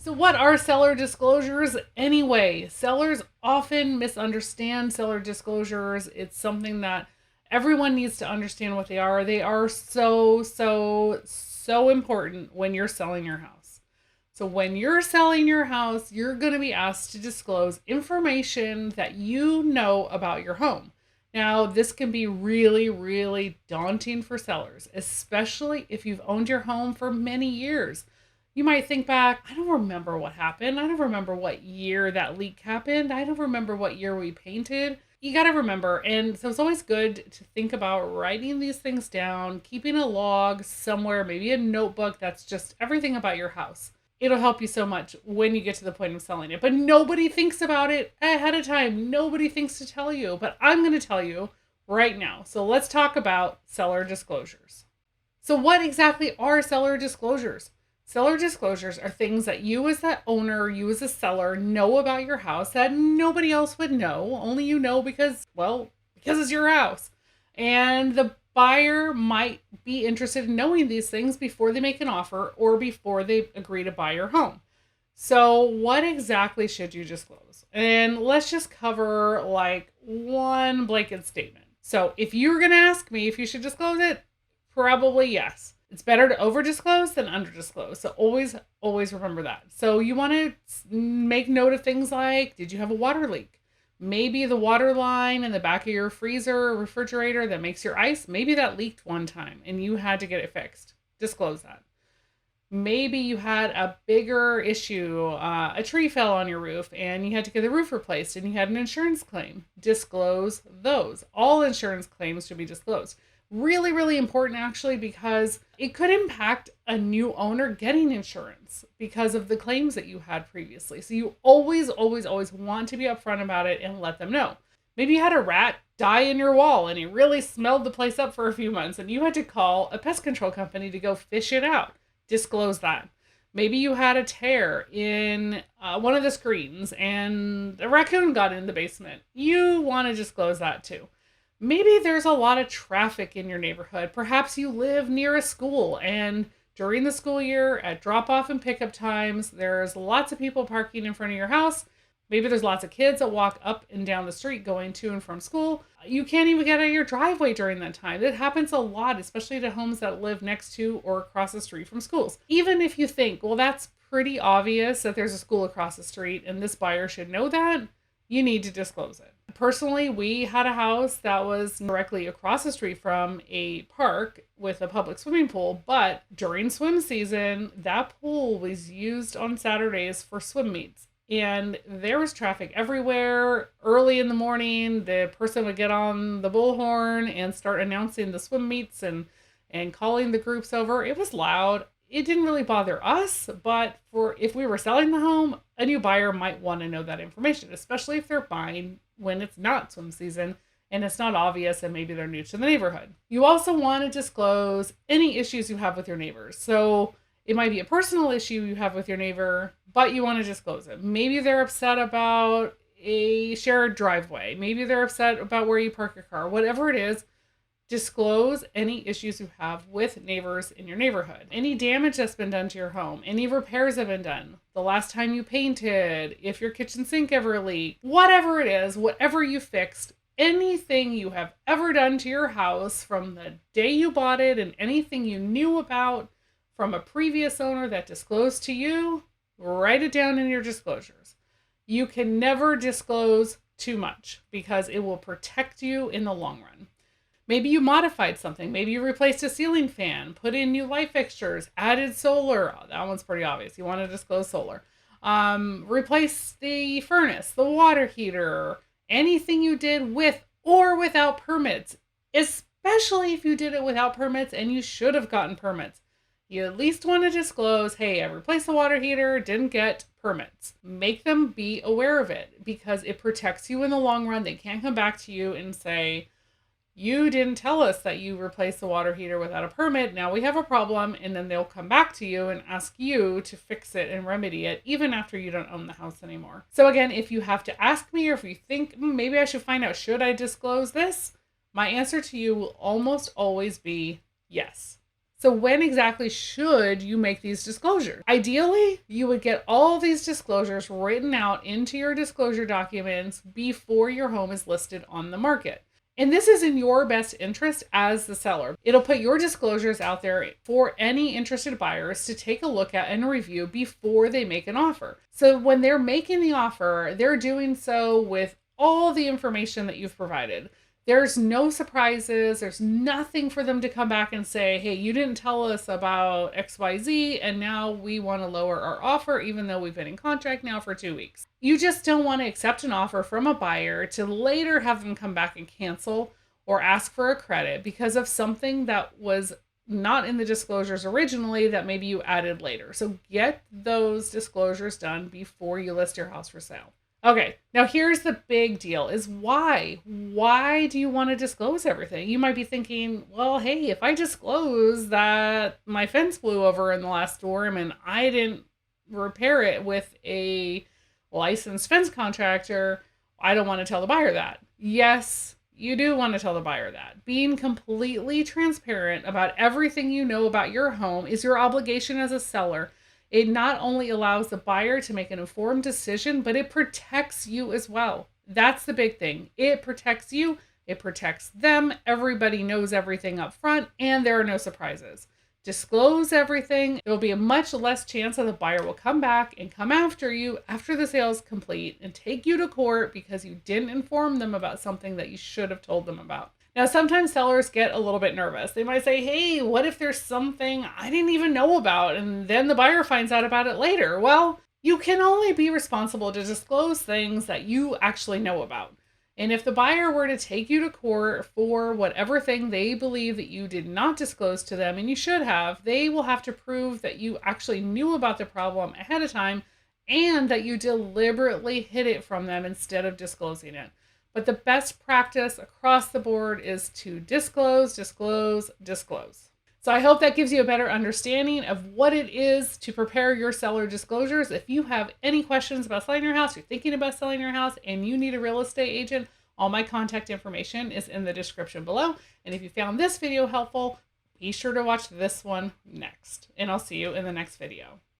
So what are seller disclosures anyway? Sellers often misunderstand seller disclosures. It's something that everyone needs to understand what they are. They are so important when you're selling your house. So when you're selling your house, you're going to be asked to disclose information that you know about your home. Now, this can be really daunting for sellers, especially if you've owned your home for many years. You might think back, I don't remember what happened. I don't remember what year that leak happened. I don't remember what year we painted. You got to remember. And so it's always good to think about writing these things down, keeping a log somewhere, maybe a notebook that's just everything about your house. It'll help you so much when you get to the point of selling it. But nobody thinks about it ahead of time. Nobody thinks to tell you. But I'm going to tell you right now. So let's talk about seller disclosures. So what exactly are seller disclosures? Seller disclosures are things that you as the owner, you as a seller know about your house that nobody else would know. Only you know because it's your house. And the buyer might be interested in knowing these things before they make an offer or before they agree to buy your home. So what exactly should you disclose? And let's just cover like one blanket statement. So if you're going to ask me if you should disclose it, probably yes. It's better to over disclose than under disclose. So always remember that. So you want to make note of things like, did you have a water leak? Maybe the water line in the back of your freezer or refrigerator that makes your ice, maybe that leaked one time and you had to get it fixed. Disclose that. Maybe you had a bigger issue, a tree fell on your roof and you had to get the roof replaced and you had an insurance claim. Disclose those. All insurance claims should be disclosed. Really important actually, because it could impact a new owner getting insurance because of the claims that you had previously. So you always want to be upfront about it and let them know. Maybe you had a rat die in your wall and it really smelled the place up for a few months and you had to call a pest control company to go fish it out. Disclose that. Maybe you had a tear in one of the screens and a raccoon got in the basement. You want to disclose that too. Maybe there's a lot of traffic in your neighborhood. Perhaps you live near a school and during the school year at drop-off and pickup times, there's lots of people parking in front of your house. Maybe there's lots of kids that walk up and down the street going to and from school. You can't even get out of your driveway during that time. It happens a lot, especially to homes that live next to or across the street from schools. Even if you think, well, that's pretty obvious that there's a school across the street and this buyer should know that, you need to disclose it. Personally, we had a house that was directly across the street from a park with a public swimming pool, but during swim season, that pool was used on Saturdays for swim meets. And there was traffic everywhere. Early in the morning, the person would get on the bullhorn and start announcing the swim meets and calling the groups over. It was loud. It didn't really bother us, but if we were selling the home, a new buyer might want to know that information, especially if they're buying when it's not swim season and it's not obvious and maybe they're new to the neighborhood. You also want to disclose any issues you have with your neighbors. So it might be a personal issue you have with your neighbor, but you want to disclose it. Maybe they're upset about a shared driveway. Maybe they're upset about where you park your car. Whatever it is, disclose any issues you have with neighbors in your neighborhood. Any damage that's been done to your home, any repairs have been done, the last time you painted, if your kitchen sink ever leaked, whatever it is, whatever you fixed, anything you have ever done to your house from the day you bought it and anything you knew about from a previous owner that disclosed to you, write it down in your disclosures. You can never disclose too much because it will protect you in the long run. Maybe you modified something. Maybe you replaced a ceiling fan, put in new light fixtures, added solar. Oh, that one's pretty obvious. You want to disclose solar. Replace the furnace, the water heater, anything you did with or without permits, especially if you did it without permits and you should have gotten permits. You at least want to disclose, hey, I replaced the water heater, didn't get permits. Make them be aware of it because it protects you in the long run. They can't come back to you and say, you didn't tell us that you replaced the water heater without a permit. Now we have a problem. And then they'll come back to you and ask you to fix it and remedy it, even after you don't own the house anymore. So again, if you have to ask me or if you think maybe I should find out, should I disclose this? My answer to you will almost always be yes. So when exactly should you make these disclosures? Ideally, you would get all these disclosures written out into your disclosure documents before your home is listed on the market. And this is in your best interest as the seller. It'll put your disclosures out there for any interested buyers to take a look at and review before they make an offer. So when they're making the offer, they're doing so with all the information that you've provided. There's no surprises. There's nothing for them to come back and say, hey, you didn't tell us about XYZ, and now we want to lower our offer, even though we've been in contract now for 2 weeks. You just don't want to accept an offer from a buyer to later have them come back and cancel or ask for a credit because of something that was not in the disclosures originally that maybe you added later. So get those disclosures done before you list your house for sale. Okay, now here's the big deal is why? Why do you want to disclose everything? You might be thinking, well, hey, if I disclose that my fence blew over in the last storm and I didn't repair it with a licensed fence contractor, I don't want to tell the buyer that. Yes, you do want to tell the buyer that. Being completely transparent about everything you know about your home is your obligation as a seller. It not only allows the buyer to make an informed decision, but it protects you as well. That's the big thing. It protects you, it protects them, everybody knows everything up front, and there are no surprises. Disclose everything. There will be a much less chance that the buyer will come back and come after you after the sale is complete and take you to court because you didn't inform them about something that you should have told them about. Now, sometimes sellers get a little bit nervous. They might say, hey, what if there's something I didn't even know about? And then the buyer finds out about it later. Well, you can only be responsible to disclose things that you actually know about. And if the buyer were to take you to court for whatever thing they believe that you did not disclose to them, and you should have, they will have to prove that you actually knew about the problem ahead of time and that you deliberately hid it from them instead of disclosing it. But the best practice across the board is to disclose, disclose, disclose. So I hope that gives you a better understanding of what it is to prepare your seller disclosures. If you have any questions about selling your house, you're thinking about selling your house, and you need a real estate agent, all my contact information is in the description below. And if you found this video helpful, be sure to watch this one next. And I'll see you in the next video.